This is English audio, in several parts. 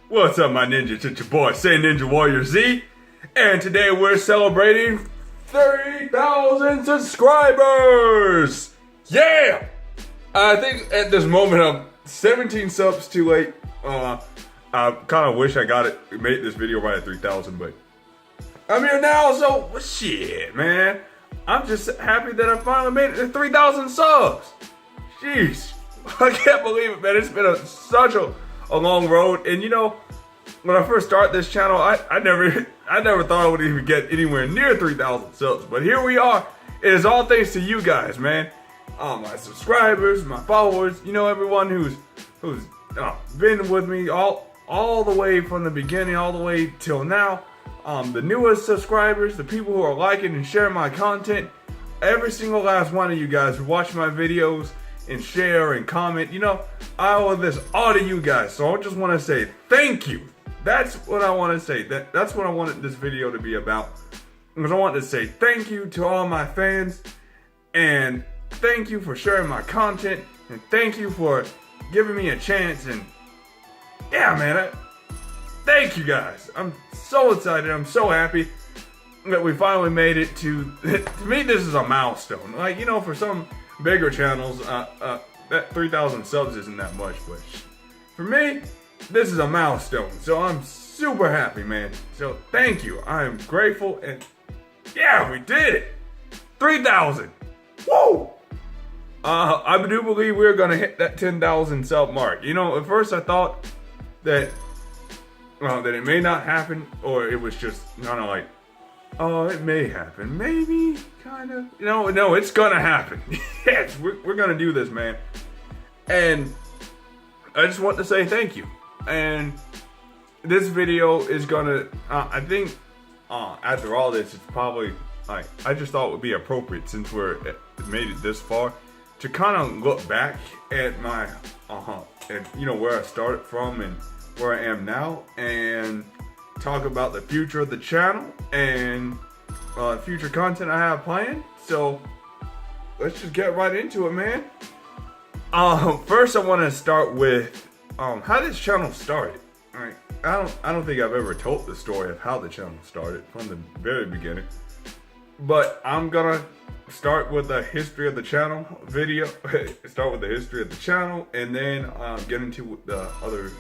What's up, my ninjas? It's your boy, Say Ninja Warrior Z, and today we're celebrating 30,000 subscribers! Yeah! I think at this moment I'm 17 subs too late. I kind of wish I made this video right at 3,000, but I'm here now, so shit, man. I'm just happy that I finally made it to 3,000 subs. Jeez, I can't believe it, man. It's been such a long road, and you know, when I first started this channel, I never thought I would even get anywhere near 3,000 subs, but here we are. It is all thanks to you guys, man. My subscribers, my followers, you know, everyone who's been with me all the way from the beginning, all the way till now. The newest subscribers, the people who are liking and sharing my content, every single last one of you guys who watch my videos and share and comment, you know, I owe this all to you guys. So I just want to say thank you. That's what I want to say. That's what I wanted this video to be about. Because I want to say thank you to all my fans, and thank you for sharing my content, and thank you for giving me a chance. And yeah, man, thank you guys. I'm so excited. I'm so happy that we finally made it to me, this is a milestone. Like, you know, for some bigger channels, that 3,000 subs isn't that much, but for me, this is a milestone. So I'm super happy, man. So thank you. I am grateful, and yeah, we did it. 3,000. Woo! I do believe we're gonna hit that 10,000 sub mark. You know, at first I thought that it may not happen, or it was just kind of like, oh, it may happen, maybe, kind of. No, it's gonna happen. Yes, we're gonna do this, man. And I just want to say thank you. And this video is gonna, I think, after all this, it's probably, like, I just thought it would be appropriate, since we're made it this far, to kind of look back at my, and you know, where I started from and where I am now, and talk about the future of the channel and future content I have planned. So let's just get right into it, man. First I want to start with how this channel started. Right? I don't think I've ever told the story of how the channel started from the very beginning, but I'm gonna start with the history of the channel video. Start with the history of the channel, and then get into the other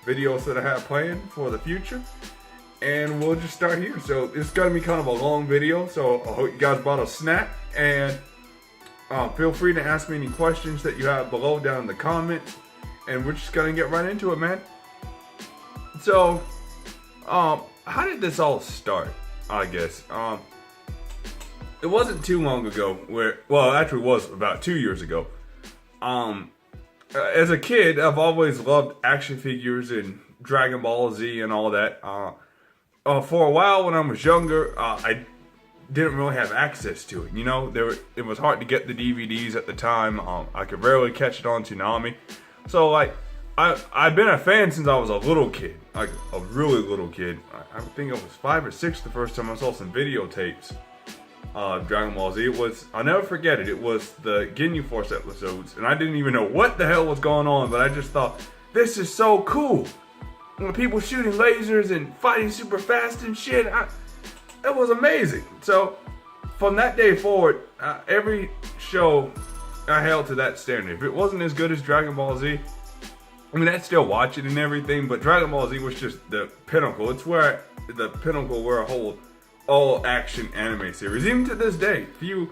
videos that I have planned for the future, and we'll just start here. So it's gonna be kind of a long video, so I hope you guys brought a snack, and feel free to ask me any questions that you have below down in the comments, and we're just gonna get right into it, man. So how did this all start? I guess it wasn't too long ago actually it was about 2 years ago. As a kid, I've always loved action figures and Dragon Ball Z and all that. For a while when I was younger, I didn't really have access to it. You know, it was hard to get the DVDs at the time. I could rarely catch it on Toonami. So, like, I've been a fan since I was a little kid, like a really little kid. I think I was 5 or 6 the first time I saw some videotapes. Dragon Ball Z. I'll never forget it. It was the Ginyu Force episodes, and I didn't even know what the hell was going on, but I just thought, this is so cool. People shooting lasers and fighting super fast and shit. It was amazing. So from that day forward, every show I held to that standard. If it wasn't as good as Dragon Ball Z, I mean, I'd still watch it and everything, but Dragon Ball Z was just the pinnacle. It's the pinnacle where I hold all action anime series. Even to this day, few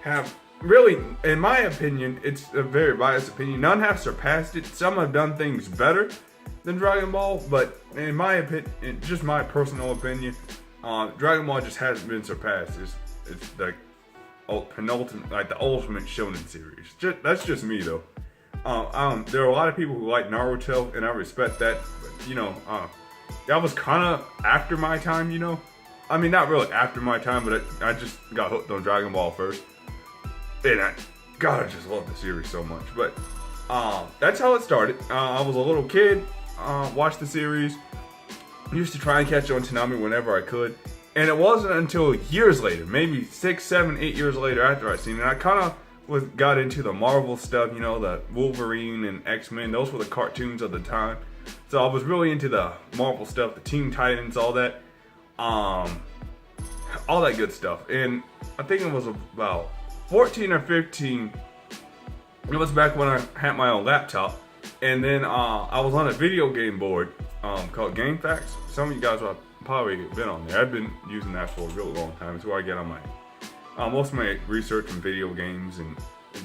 have really, in my opinion, it's a very biased opinion, none have surpassed it. Some have done things better than Dragon Ball, but in my opinion, just my personal opinion, Dragon Ball just hasn't been surpassed. It's the penultimate, like the ultimate shonen series. That's just me though. There are a lot of people who like Naruto, and I respect that, but you know, that was kind of after my time, you know. I mean, not really after my time, but I just got hooked on Dragon Ball first. And I just love the series so much. But that's how it started. I was a little kid, watched the series, used to try and catch it on Toonami whenever I could. And it wasn't until years later, maybe 6, 7, 8 years later after I'd seen it, I kind of got into the Marvel stuff, you know, the Wolverine and X-Men. Those were the cartoons of the time. So I was really into the Marvel stuff, the Teen Titans, all that good stuff. And I think it was about 14 or 15. It was back when I had my own laptop. And then I was on a video game board called GameFAQs. Some of you guys have probably been on there. I've been using that for a really long time. It's where I get on my most of my research on video games, and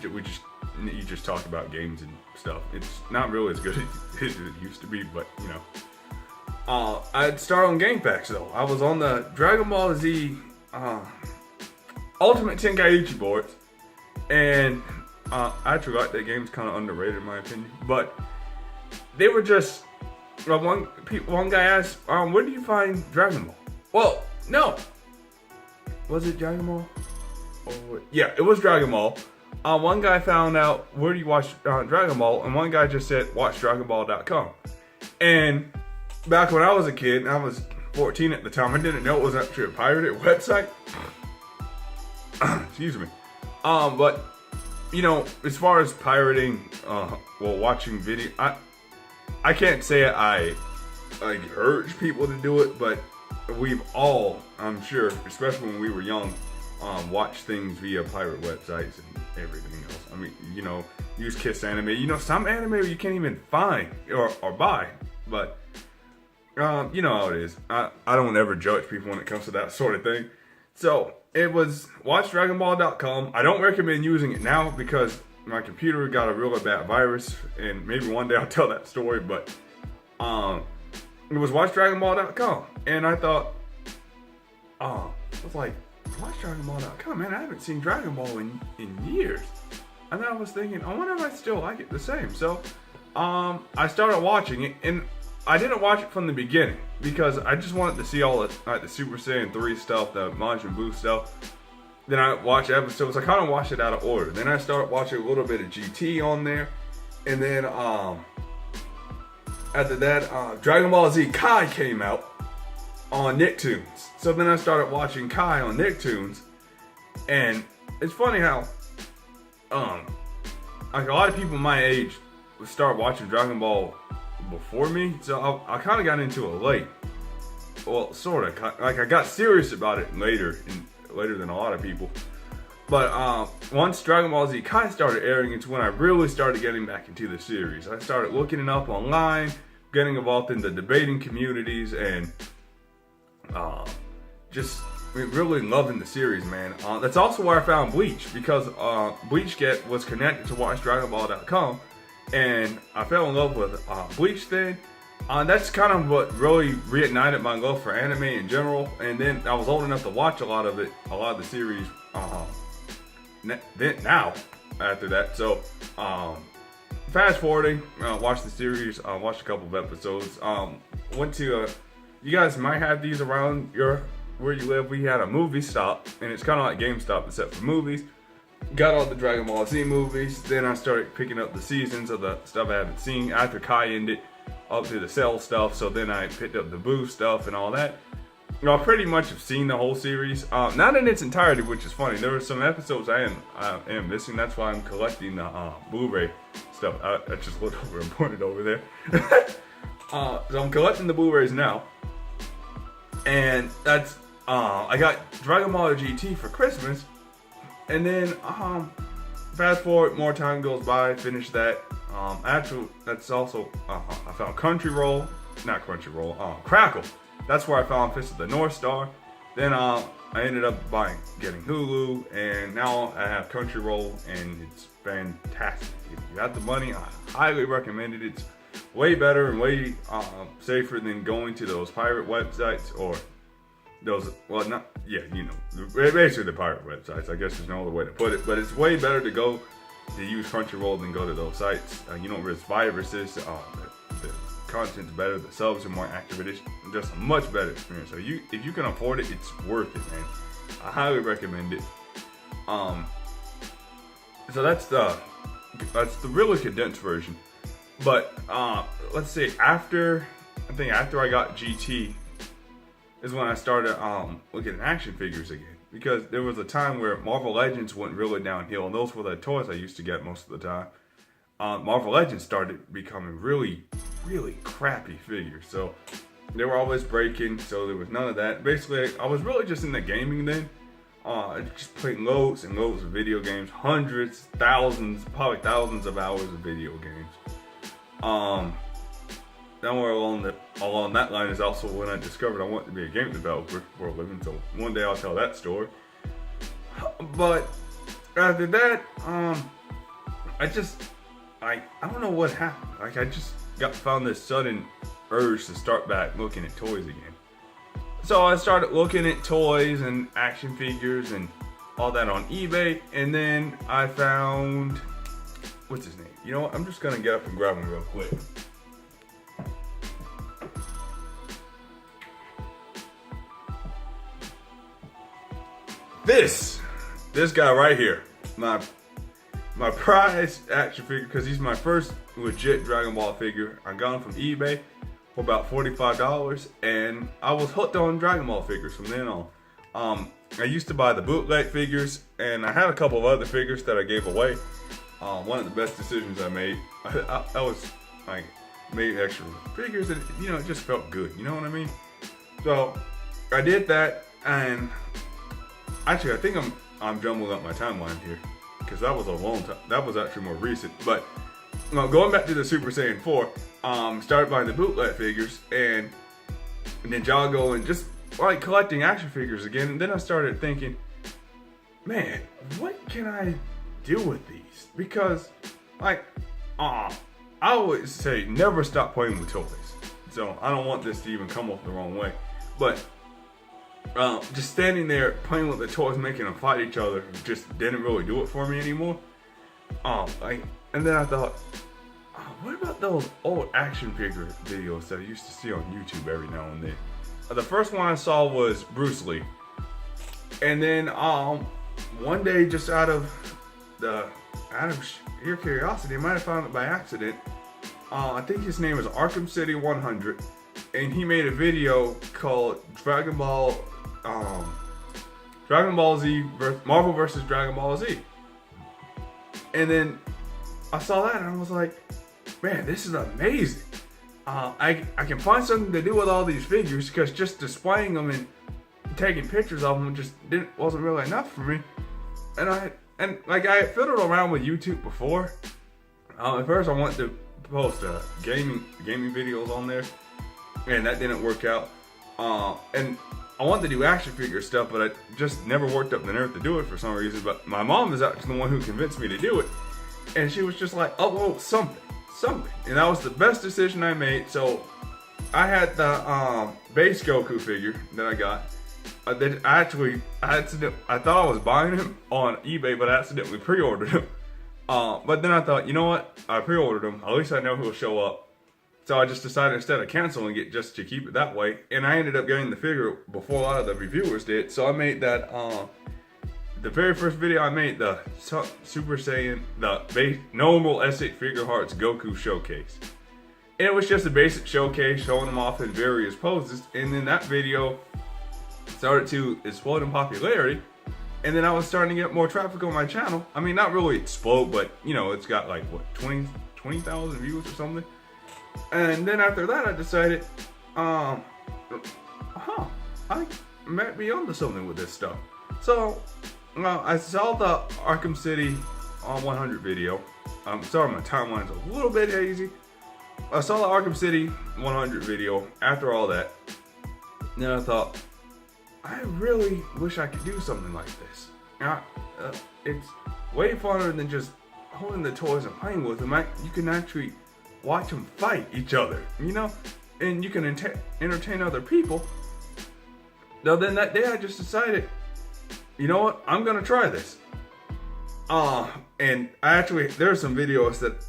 you just talk about games and stuff. It's not really as good as it used to be, but you know. I'd start on GameFAQs though. I was on the Dragon Ball Z Ultimate Tenkaichi boards, and I actually like that game's kind of underrated in my opinion. But they were just one guy asked, "Where do you find Dragon Ball?" Well, no, was it Dragon Ball? Oh, yeah, it was Dragon Ball. One guy found out, "Where do you watch Dragon Ball?" And one guy just said, "WatchDragonBall.com." And back when I was a kid, I was 14 at the time, I didn't know it was actually a pirated website. Excuse me. But you know, as far as pirating, watching video, I can't say I urge people to do it, but we've all, I'm sure, especially when we were young, watched things via pirate websites and everything else. I mean, you know, use Kiss Anime. You know, some anime you can't even find or buy, but you know how it is. I don't ever judge people when it comes to that sort of thing. So it was WatchDragonBall.com. I don't recommend using it now because my computer got a really bad virus, and maybe one day I'll tell that story. But it was WatchDragonBall.com, and I thought, I was like, WatchDragonBall.com, man, I haven't seen Dragon Ball in years. And then I was thinking, I wonder if I still like it the same. So I started watching it, and I didn't watch it from the beginning because I just wanted to see all the Super Saiyan 3 stuff, the Majin Buu stuff. Then I watched episodes. I kind of watched it out of order. Then I started watching a little bit of GT on there, and then after that, Dragon Ball Z Kai came out on Nicktoons. So then I started watching Kai on Nicktoons, and it's funny how like a lot of people my age would start watching Dragon Ball before me, so I kind of got into it late. Well, sort of. Like I got serious about it later than a lot of people. But once Dragon Ball Z Kai started airing, it's when I really started getting back into the series. I started looking it up online, getting involved in the debating communities, and just really loving the series, man. That's also where I found Bleach, because Bleach was connected to WatchDragonBall.com, and I fell in love with Bleach then. That's kind of what really reignited my love for anime in general. And then I was old enough to watch a lot of the series now after that. So fast forwarding, watched the series, watched a couple of episodes. Went to you guys might have these around where you live. We had a movie stop, and it's kind of like GameStop except for movies. Got all the Dragon Ball Z movies. Then I started picking up the seasons of the stuff I haven't seen after Kai ended, up to the Cell stuff. So then I picked up the Buu stuff and all that. I pretty much have seen the whole series, not in its entirety, which is funny. There were some episodes I am missing. That's why I'm collecting the Blu-ray stuff. I just looked over and pointed over there. So I'm collecting the Blu-rays now, and that's I got Dragon Ball GT for Christmas, and then fast forward, more time goes by, finish that. Actually, that's also I found Crackle. That's where I found Fist of the North Star. Then I ended up getting Hulu, and now I have Crunchyroll, and it's fantastic. If you have the money, I highly recommend it. It's way better and way safer than going to those pirate websites or those, basically the pirate websites. I guess there's no other way to put it, but it's way better to use Crunchyroll than go to those sites. You don't risk viruses. The content's better, the subs are more accurate. It's just a much better experience. So if you can afford it, it's worth it, man. I highly recommend it. So that's the really condensed version. But let's see, after I got GT is when I started looking at action figures again, because there was a time where Marvel Legends went really downhill, and those were the toys I used to get most of the time. Marvel Legends started becoming really really crappy figures. So they were always breaking, so there was none of that. Basically, I was really just into gaming then. Just playing loads and loads of video games, hundreds, thousands, probably thousands of hours of video games. Somewhere along that line is also when I discovered I wanted to be a game developer for a living. So one day I'll tell that story. But after that, I don't know what happened. Like I just found this sudden urge to start back looking at toys again. So I started looking at toys and action figures and all that on eBay, and then I found, what's his name? You know what? I'm just gonna get up and grab him real quick. This guy right here, my prized action figure, because he's my first legit Dragon Ball figure. I got him from eBay for about $45, and I was hooked on Dragon Ball figures from then on. I used to buy the bootleg figures, and I had a couple of other figures that I gave away. One of the best decisions I made. I was like made extra figures, and you know, it just felt good. You know what I mean? So I did that, and actually, I think I'm jumbling up my timeline here, because that was a long time. That was actually more recent. But going back to the Super Saiyan 4, started buying the bootleg figures and Ninjago and just like collecting action figures again. And then I started thinking, man, what can I do with these? Because like, I always say never stop playing with toys. So I don't want this to even come off the wrong way. But just standing there playing with the toys, making them fight each other, just didn't really do it for me anymore. And then I thought, what about those old action figure videos that I used to see on YouTube every now and then? The first one I saw was Bruce Lee, and then one day, just out of sheer curiosity, I might have found it by accident. I think his name is Arkham City 100, and he made a video called Dragon Ball Z, Marvel vs. Dragon Ball Z. And then I saw that and I was like, man, this is amazing. I can find something to do with all these figures, because just displaying them and taking pictures of them just wasn't really enough for me. And I had fiddled around with YouTube before. At first I wanted to post gaming videos on there, and that didn't work out. And I wanted to do action figure stuff, but I just never worked up the nerve to do it for some reason. But my mom is actually the one who convinced me to do it, and she was just like, upload something, and that was the best decision I made. So I had the base Goku figure that I got. I thought I was buying him on eBay, but I accidentally pre-ordered him. But then I thought, you know what? I pre-ordered him. At least I know he'll show up. So I just decided, instead of canceling it, just to keep it that way. And I ended up getting the figure before a lot of the reviewers did. So I made that, the very first video I made, the Super Saiyan, the normal S8 Figure Hearts Goku showcase. And it was just a basic showcase showing them off in various poses. And then that video started to explode in popularity. And then I was starting to get more traffic on my channel. I mean, not really explode, but you know, it's got like, what, 20,000 views or something? And then after that, I decided, I might be onto something with this stuff. So, I saw the Arkham City 100 video. I'm sorry, my timeline's a little bit hazy. I saw the Arkham City 100 video after all that. Then I thought, I really wish I could do something like this. It's way funner than just holding the toys and playing with them. You can actually watch them fight each other, you know, and you can entertain other people. Now then that day I just decided, you know what, I'm gonna try this. And there are some videos that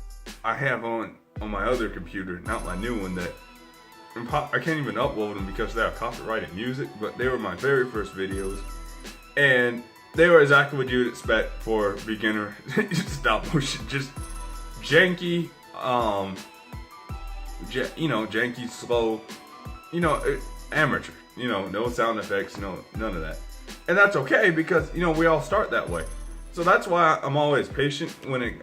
I have on my other computer, not my new one, that I can't even upload them because they have copyrighted music, but they were my very first videos, and they were exactly what you'd expect for beginner stop motion, just janky, janky, slow, amateur, no sound effects, none of that. And that's okay, because, we all start that way. So that's why I'm always patient when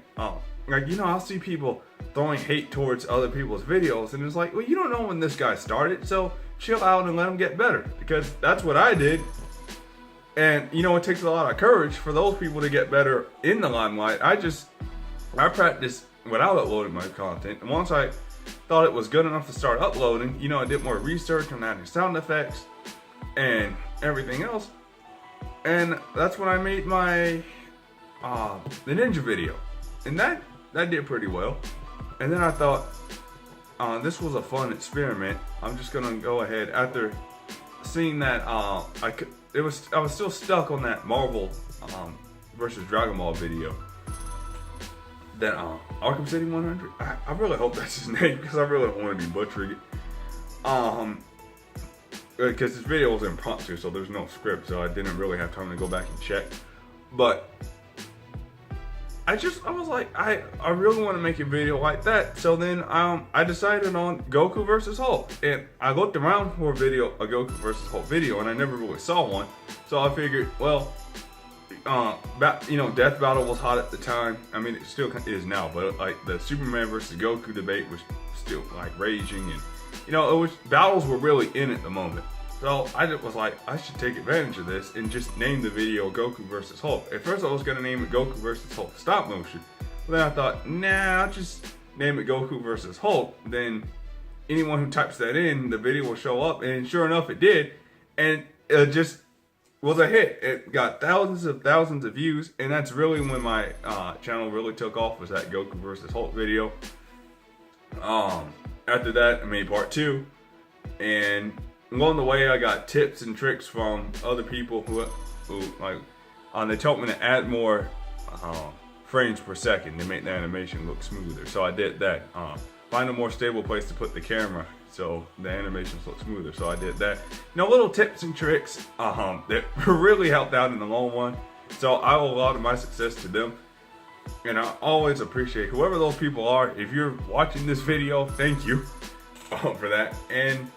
like, you know, I'll see people throwing hate towards other people's videos, and it's like, well, you don't know when this guy started, so chill out and let him get better, because that's what I did. And you know, it takes a lot of courage for those people to get better in the limelight. I practiced without uploading my content, and once I thought it was good enough to start uploading, you know, I did more research on adding sound effects and everything else, and that's when I made my the ninja video, and that did pretty well. And then I thought, this was a fun experiment. I'm just gonna go ahead, after seeing that I was still stuck on that Marvel versus Dragon Ball video. That Arkham City 100. I really hope that's his name, because I really don't want to be butchering it. Because this video was impromptu, so there's no script, so I didn't really have time to go back and check. But I was like, I really want to make a video like that. So then I decided on Goku versus Hulk, and I looked around for a Goku versus Hulk video, and I never really saw one. So I figured, well, you know, Death Battle was hot at the time. I mean, it still is now, but like the Superman versus Goku debate was still like raging, and you know, battles were really in at the moment. So I just was like, I should take advantage of this and just name the video Goku vs. Hulk. At first I was going to name it Goku vs. Hulk stop motion. But then I thought, nah, I'll just name it Goku vs. Hulk. Then anyone who types that in, the video will show up. And sure enough, it did. And it just was a hit. It got thousands of views. And that's really when my channel really took off, was that Goku vs. Hulk video. After that, I made part 2. And along the way, I got tips and tricks from other people who like, they told me to add more frames per second to make the animation look smoother. So I did that. Find a more stable place to put the camera so the animations look smoother. So I did that. You know, little tips and tricks that really helped out in the long run. So I owe a lot of my success to them. And I always appreciate whoever those people are. If you're watching this video, thank you for that. And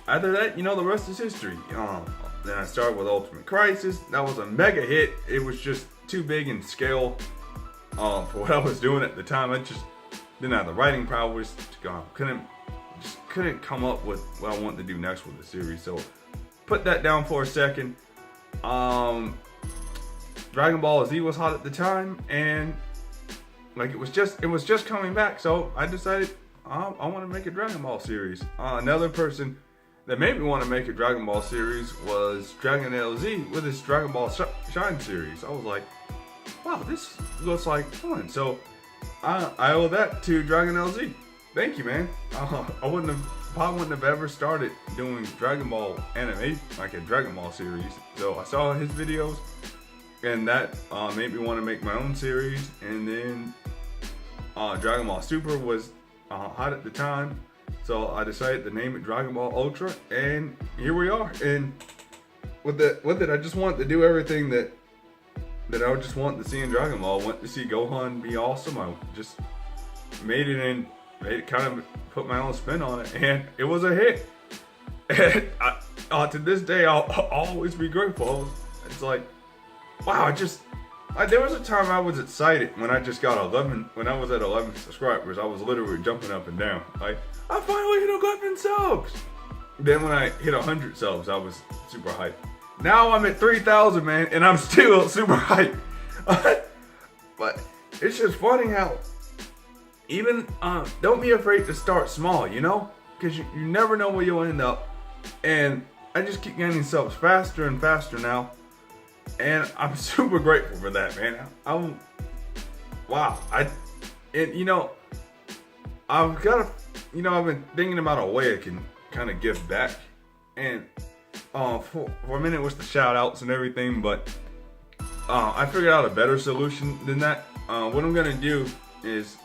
after that, you know, the rest is history. Then I started with Ultimate Crisis. That was a mega hit. It was just too big in scale for what I was doing at the time. I just didn't have the writing powers. Couldn't come up with what I wanted to do next with the series. So put that down for a second. Dragon Ball Z was hot at the time, and like it was just coming back. So I decided I want to make a Dragon Ball series. Another person that made me want to make a Dragon Ball series was Dragon LZ with his Dragon Ball Shine series. I was like, wow, this looks like fun. So I owe that to Dragon LZ. Thank you, man. I probably wouldn't have ever started doing Dragon Ball anime, like a Dragon Ball series. So I saw his videos, and that made me want to make my own series. And then Dragon Ball Super was hot at the time. So I decided to name it Dragon Ball Ultra, and here we are. And with it, I just wanted to do everything that I just wanted to see in Dragon Ball. I wanted to see Gohan be awesome. I just made it kind of put my own spin on it, and it was a hit. And to this day, I'll always be grateful. It's like, wow, there was a time I was excited when I just got 11, when I was at 11 subscribers. I was literally jumping up and down. Like, I finally hit 11 subs. Then when I hit 100 subs, I was super hyped. Now I'm at 3,000, man, and I'm still super hyped. But it's just funny how even, don't be afraid to start small, you know? Because you never know where you'll end up. And I just keep gaining subs faster and faster now. And I'm super grateful for that, man. Wow. You know, I've been thinking about a way I can kind of give back. And for a minute it was the shout outs and everything, but I figured out a better solution than that. What I'm gonna do is,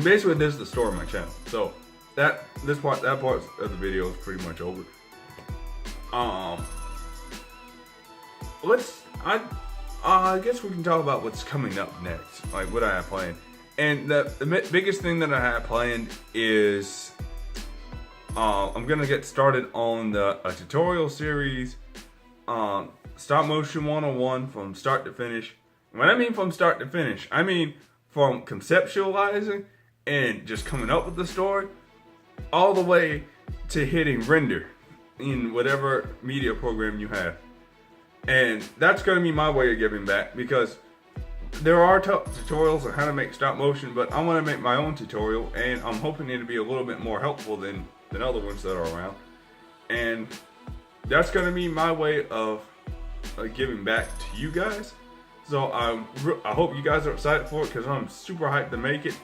basically this is the story of my channel. So that part of the video is pretty much over. I guess we can talk about what's coming up next, like what I have planned. And the biggest thing that I have planned is I'm gonna get started on a tutorial series, Stop Motion 101 from start to finish. When I mean from start to finish, I mean from conceptualizing and just coming up with the story, all the way to hitting render in whatever media program you have. And that's going to be my way of giving back, because there are tutorials on how to make stop motion, but I want to make my own tutorial, and I'm hoping it'll be a little bit more helpful than other ones that are around. And that's going to be my way of giving back to you guys. So I hope you guys are excited for it, because I'm super hyped to make it.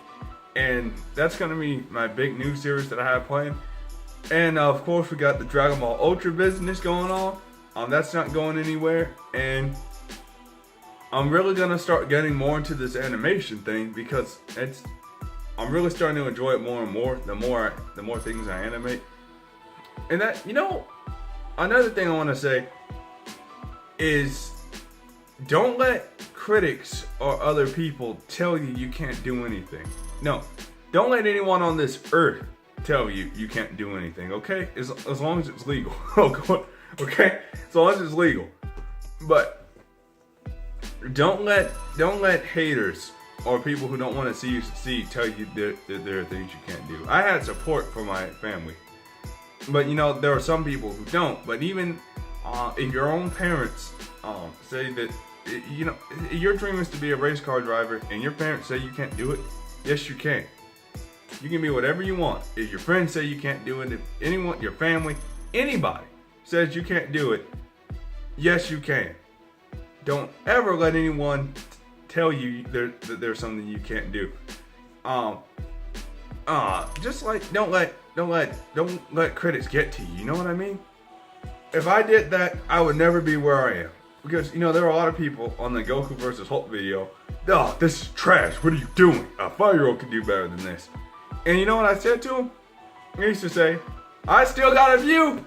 And that's going to be my big new series that I have planned. And of course, we got the Dragon Ball Ultra business going on. That's not going anywhere. And I'm really going to start getting more into this animation thing, because I'm really starting to enjoy it more and more the more things I animate. And that, another thing I want to say is, don't let critics or other people tell you you can't do anything. No, don't let anyone on this earth tell you you can't do anything, okay? As long as it's legal. Okay? As long as it's legal. But don't let haters or people who don't want to see you succeed tell you that there are things you can't do. I had support from my family. But there are some people who don't. But even if your own parents say that, your dream is to be a race car driver, and your parents say you can't do it, yes, you can. You can be whatever you want. If your friends say you can't do it, if anyone, your family, anybody says you can't do it, yes, you can. Don't ever let anyone tell you that there's something you can't do. Just like don't let critics get to you. You know what I mean? If I did that, I would never be where I am. Because, there are a lot of people on the Goku versus Hulk video, oh, this is trash, what are you doing? A 5-year-old can do better than this. And you know what I said to him? I used to say, I still got a view,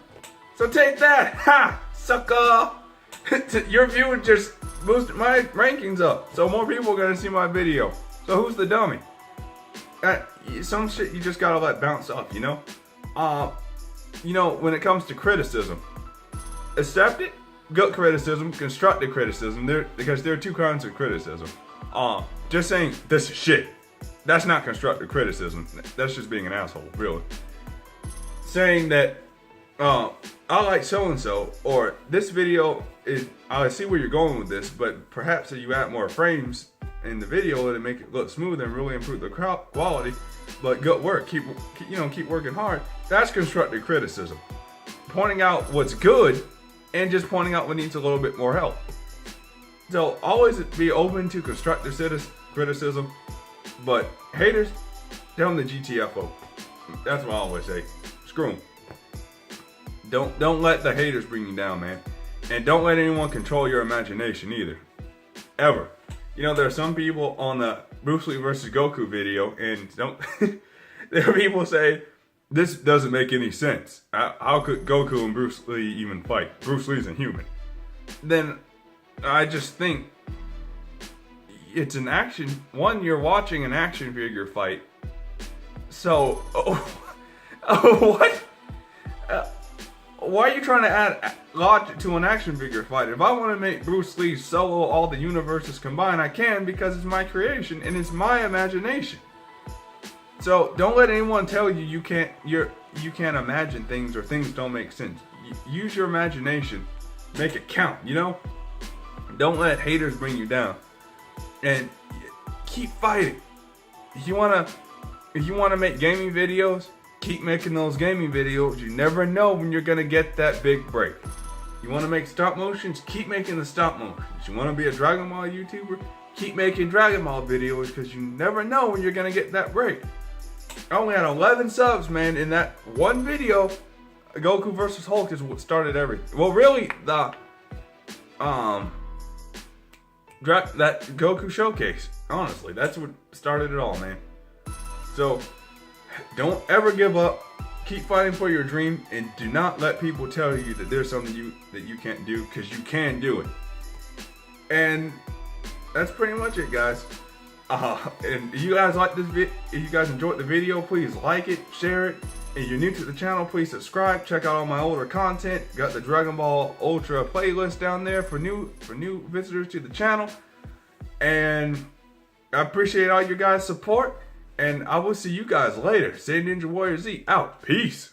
so take that, ha, sucker. Your view just boosted my rankings up, so more people are gonna see my video. So who's the dummy? Some shit you just gotta let bounce off, when it comes to criticism, accept it. Good criticism, constructive criticism, because there are two kinds of criticism. Just saying this is shit, that's not constructive criticism. That's just being an asshole, really. Saying that I like so and so, or this video is, I see where you're going with this, but perhaps if you add more frames in the video, it'll make it look smooth and really improve the quality. But good work, keep working hard. That's constructive criticism. Pointing out what's good and just pointing out what needs a little bit more help. So always be open to constructive criticism, but haters, tell them the GTFO. That's what I always say. Screw them. Don't let the haters bring you down, man. And don't let anyone control your imagination either. Ever. There are some people on the Bruce Lee versus Goku video, and there are people say, this doesn't make any sense. How could Goku and Bruce Lee even fight? Bruce Lee's a human. Then I just think it's an action. One, you're watching an action figure fight. So, what? Why are you trying to add logic to an action figure fight? If I want to make Bruce Lee solo all the universes combined, I can, because it's my creation and it's my imagination. So don't let anyone tell you you can't imagine things, or things don't make sense. Use your imagination, make it count. Don't let haters bring you down, and keep fighting. If you wanna make gaming videos, keep making those gaming videos. You never know when you're gonna get that big break. You wanna make stop motions, keep making the stop motions. You wanna be a Dragon Ball YouTuber, keep making Dragon Ball videos, because you never know when you're gonna get that break. I only had 11 subs, man, in that one video. Goku versus Hulk is what started everything. Well, really, that Goku showcase. Honestly, that's what started it all, man. So, don't ever give up. Keep fighting for your dream, and do not let people tell you that there's something that you can't do, because you can do it. And that's pretty much it, guys. And if you guys like this if you guys enjoyed the video, please like it, share it. If you're new to the channel, please subscribe. Check out all my older content. Got the Dragon Ball Ultra playlist down there for new visitors to the channel. And I appreciate all your guys' support, and I will see you guys later. Say Ninja Warrior Z out. Peace.